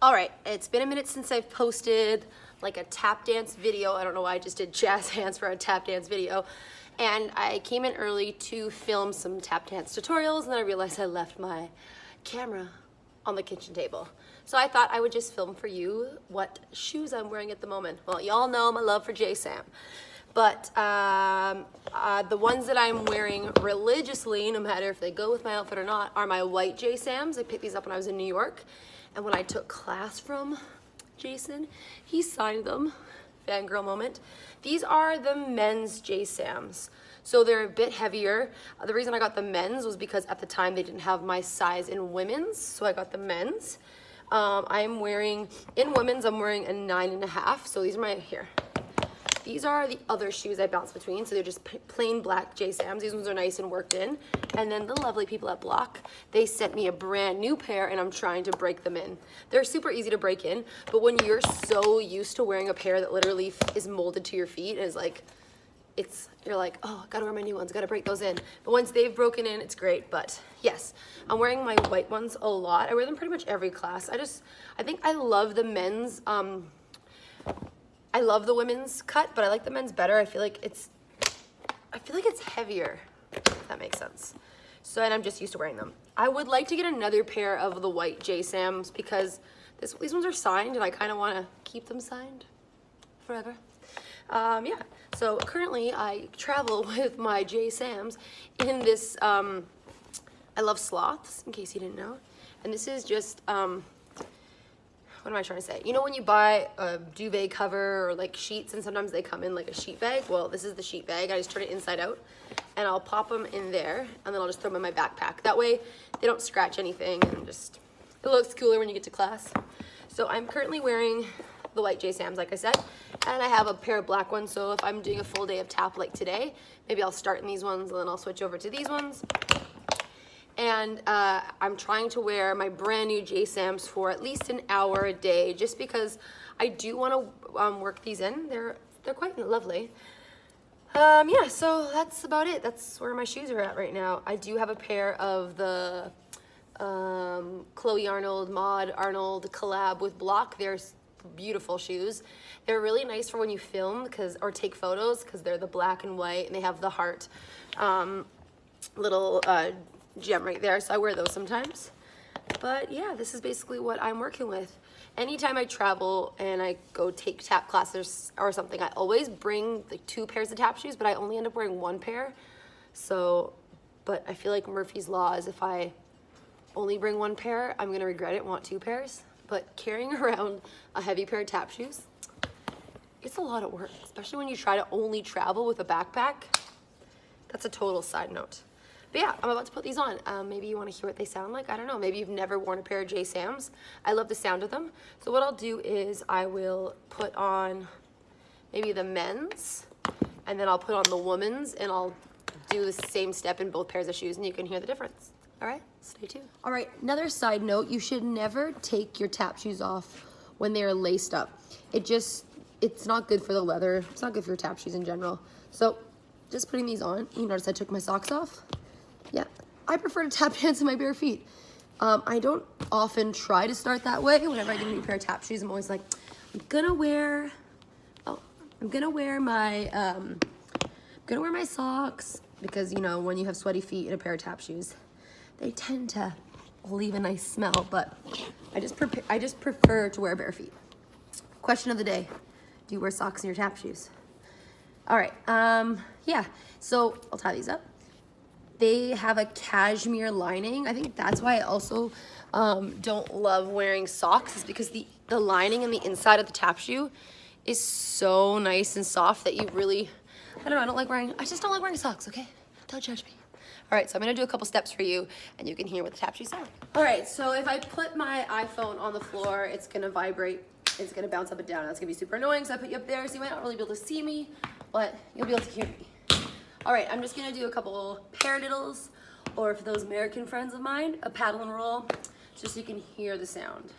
All right, it's been a minute since I've posted like a tap dance video. I don't know why I just did jazz hands for a tap dance video. And I came in early to film some tap dance tutorials, and then I realized I left my camera on the kitchen table. So I thought I would just film for you what shoes I'm wearing at the moment. Well, y'all know my love for J-Sam. But the ones that I'm wearing religiously, no matter if they go with my outfit or not, are my white J-Sams. I picked these up when I was in New York. And when I took class from Jason, he signed them. Fangirl moment. These are the men's J-Sams. So they're a bit heavier. The reason I got the men's was because at the time they didn't have my size in women's, so I got the men's. I'm wearing, in women's, I'm wearing a 9.5. So these are my, here. These are the other shoes I bounce between, so they're just plain black J-Sams. These ones are nice and worked in. And then the lovely people at Block, they sent me a brand new pair, and I'm trying to break them in. They're super easy to break in, but when you're so used to wearing a pair that literally is molded to your feet, and is like, you're like, oh, gotta wear my new ones, gotta break those in. But once they've broken in, it's great. But yes, I'm wearing my white ones a lot. I wear them pretty much every class. I think I love the men's, I love the women's cut, but I like the men's better. I feel like it's heavier, if that makes sense. So, and I'm just used to wearing them. I would like to get another pair of the white J-Sams because these ones are signed and I kind of want to keep them signed forever. Yeah, so currently I travel with my J-Sams in this, I love sloths, in case you didn't know. And this is just, what am I trying to say? You know when you buy a duvet cover or like sheets and sometimes they come in like a sheet bag? Well, this is the sheet bag. I just turn it inside out and I'll pop them in there and then I'll just throw them in my backpack. That way they don't scratch anything and just, it looks cooler when you get to class. So I'm currently wearing the white J-Sams, like I said, and I have a pair of black ones. So if I'm doing a full day of tap like today, maybe I'll start in these ones and then I'll switch over to these ones. And I'm trying to wear my brand new J-Sams for at least an hour a day, just because I do want to work these in. They're quite lovely. Yeah, so that's about it. That's where my shoes are at right now. I do have a pair of the Chloe Arnold, Maud Arnold collab with Block. They're beautiful shoes. They're really nice for when you film or take photos because they're the black and white and they have the heart little gem right there, so I wear those sometimes. But yeah, this is basically what I'm working with. Anytime I travel and I go take tap classes or something, I always bring like 2 pairs of tap shoes, but I only end up wearing 1 pair. So, but I feel like Murphy's Law is if I only bring 1 pair, I'm gonna regret it and want 2 pairs. But carrying around a heavy pair of tap shoes, it's a lot of work, especially when you try to only travel with a backpack. That's a total side note. But yeah, I'm about to put these on. Maybe you want to hear what they sound like. I don't know. Maybe you've never worn a pair of J-Sams. I love the sound of them. So what I'll do is I will put on maybe the men's, and then I'll put on the women's, and I'll do the same step in both pairs of shoes, and you can hear the difference. All right, stay tuned. All right, another side note, you should never take your tap shoes off when they are laced up. It's not good for the leather. It's not good for your tap shoes in general. So just putting these on, you notice I took my socks off. Yeah, I prefer to tap dance in my bare feet. I don't often try to start that way. Whenever I get a new pair of tap shoes, I'm always like, I'm gonna wear my socks, because you know when you have sweaty feet in a pair of tap shoes, they tend to leave a nice smell. But I just prefer to wear bare feet. Question of the day: do you wear socks in your tap shoes? All right. Yeah. So I'll tie these up. They have a cashmere lining. I think that's why I also don't love wearing socks, is because the lining in the inside of the tap shoe is so nice and soft that you really, I don't know, I just don't like wearing socks, okay? Don't judge me. All right, so I'm gonna do a couple steps for you and you can hear what the tap shoes sound like. All right, so if I put my iPhone on the floor, it's gonna vibrate, it's gonna bounce up and down. That's gonna be super annoying, so I put you up there so you might not really be able to see me, but you'll be able to hear me. All right, I'm just gonna do a couple paradiddles, or for those American friends of mine, a paddle and roll, just so you can hear the sound.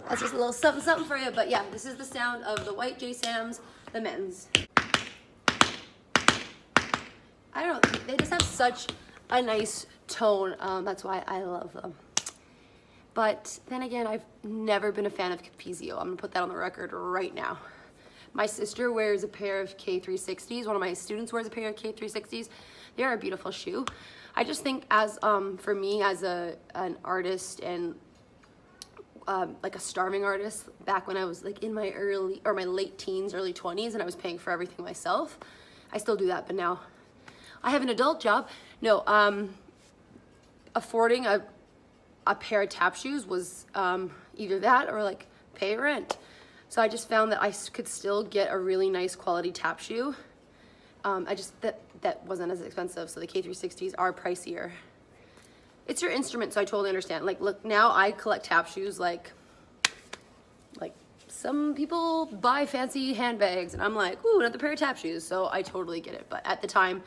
That's just a little something, something for you, but yeah, this is the sound of the white J-Sams, the men's. I don't know, they just have such a nice tone. That's why I love them. But then again, I've never been a fan of Capezio. I'm gonna put that on the record right now. My sister wears a pair of K360s. One of my students wears a pair of K360s. They are a beautiful shoe. I just think as, for me as an artist and like a starving artist, back when I was like in my my late teens, early 20s, and I was paying for everything myself. I still do that, but now I have an adult job. No, affording a pair of tap shoes was either that or like pay rent. So I just found that I could still get a really nice quality tap shoe. That wasn't as expensive, so the K360s are pricier. It's your instrument, so I totally understand. Like, look, now I collect tap shoes like some people buy fancy handbags, and I'm like, ooh, another pair of tap shoes. So I totally get it. But at the time,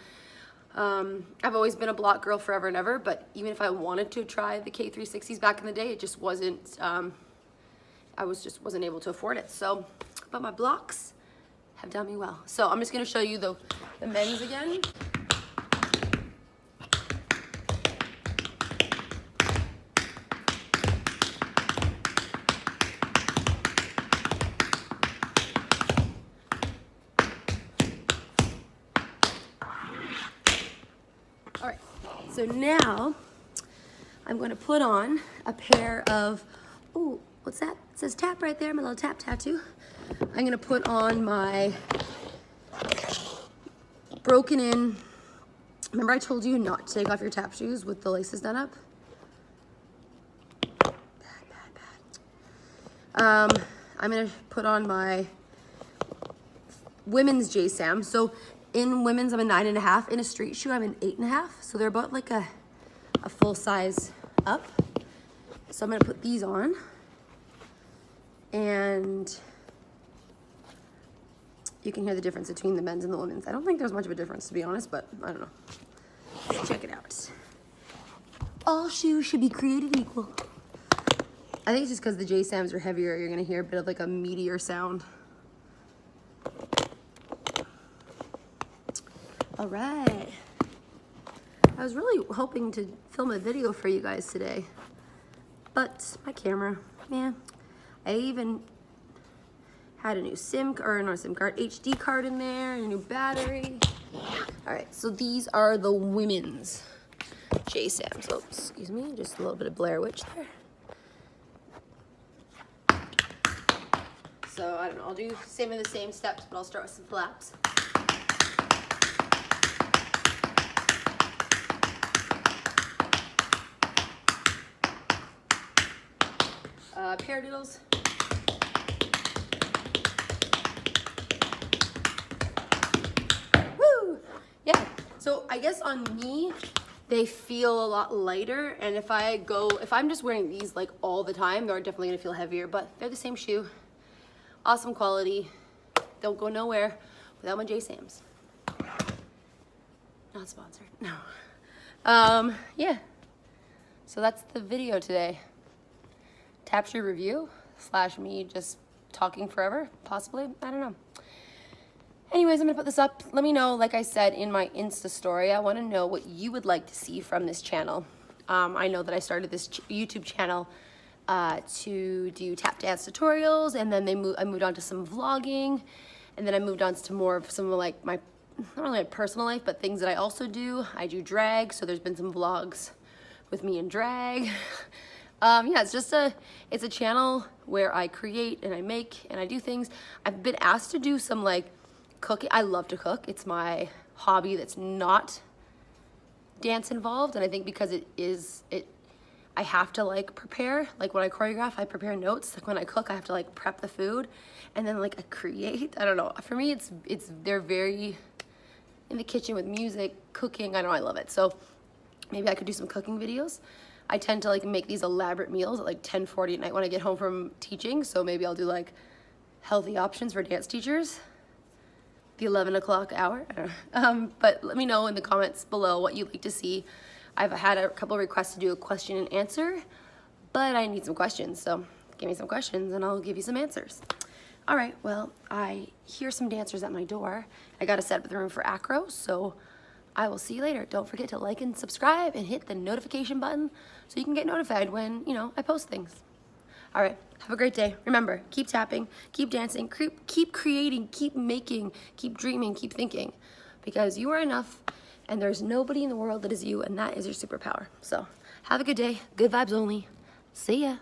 I've always been a block girl forever and ever, but even if I wanted to try the K360s back in the day, it just wasn't, I wasn't able to afford it. So, but my blocks have done me well. So I'm just gonna show you the men's again. All right, so now I'm going to put on a pair of, oh, what's that? It says tap right there, my little tap tattoo. I'm going to put on my broken in, remember I told you not to take off your tap shoes with the laces done up? Bad. I'm going to put on my women's JSAM. So in women's, I'm a 9.5. In a street shoe, I'm an 8.5. So they're about like a full size up. So I'm gonna put these on. And you can hear the difference between the men's and the women's. I don't think there's much of a difference, to be honest, but I don't know. Let's check it out. All shoes should be created equal. I think it's just because the JSAMs are heavier, you're gonna hear a bit of like a meatier sound. All right. I was really hoping to film a video for you guys today, but my camera, man, I even had a new HD card in there, and a new battery. All right, so these are the women's JSAMs. Oh, excuse me, just a little bit of Blair Witch there. So I don't know, I'll do some of the same steps, but I'll start with some flaps. Paradiddles. Woo! Yeah, so I guess on me, they feel a lot lighter, and if I'm just wearing these like all the time, they're definitely gonna feel heavier, but they're the same shoe. Awesome quality. Don't go nowhere without my JSAMs. Not sponsored, no. Yeah, so that's the video today. Tap shoe review / me just talking forever, possibly, I don't know. Anyways, I'm gonna put this up. Let me know, like I said in my Insta story, I wanna know what you would like to see from this channel. I know that I started this YouTube channel to do tap dance tutorials, and then I moved on to some vlogging, and then I moved on to more of some of like my, not really my personal life, but things that I also do. I do drag, so there's been some vlogs with me in drag. Yeah, it's a channel where I create and I make and I do things. I've been asked to do some like cooking. I love to cook. It's my hobby that's not dance involved, and I think because I have to like prepare. Like when I choreograph, I prepare notes. Like when I cook, I have to like prep the food, and then like I create. I don't know. For me, they're very in the kitchen with music, cooking. I know, I love it. So maybe I could do some cooking videos. I tend to like make these elaborate meals at like 10:40 at night when I get home from teaching. So maybe I'll do like healthy options for dance teachers. The 11 o'clock hour. I don't know. But let me know in the comments below what you'd like to see. I've had a couple of requests to do a question and answer, but I need some questions. So give me some questions and I'll give you some answers. All right, well, I hear some dancers at my door. I got to set up the room for acro, so I will see you later. Don't forget to like and subscribe and hit the notification button so you can get notified when, I post things. All right, have a great day. Remember, keep tapping, keep dancing, keep creating, keep making, keep dreaming, keep thinking, because you are enough and there's nobody in the world that is you, and that is your superpower. So have a good day. Good vibes only. See ya.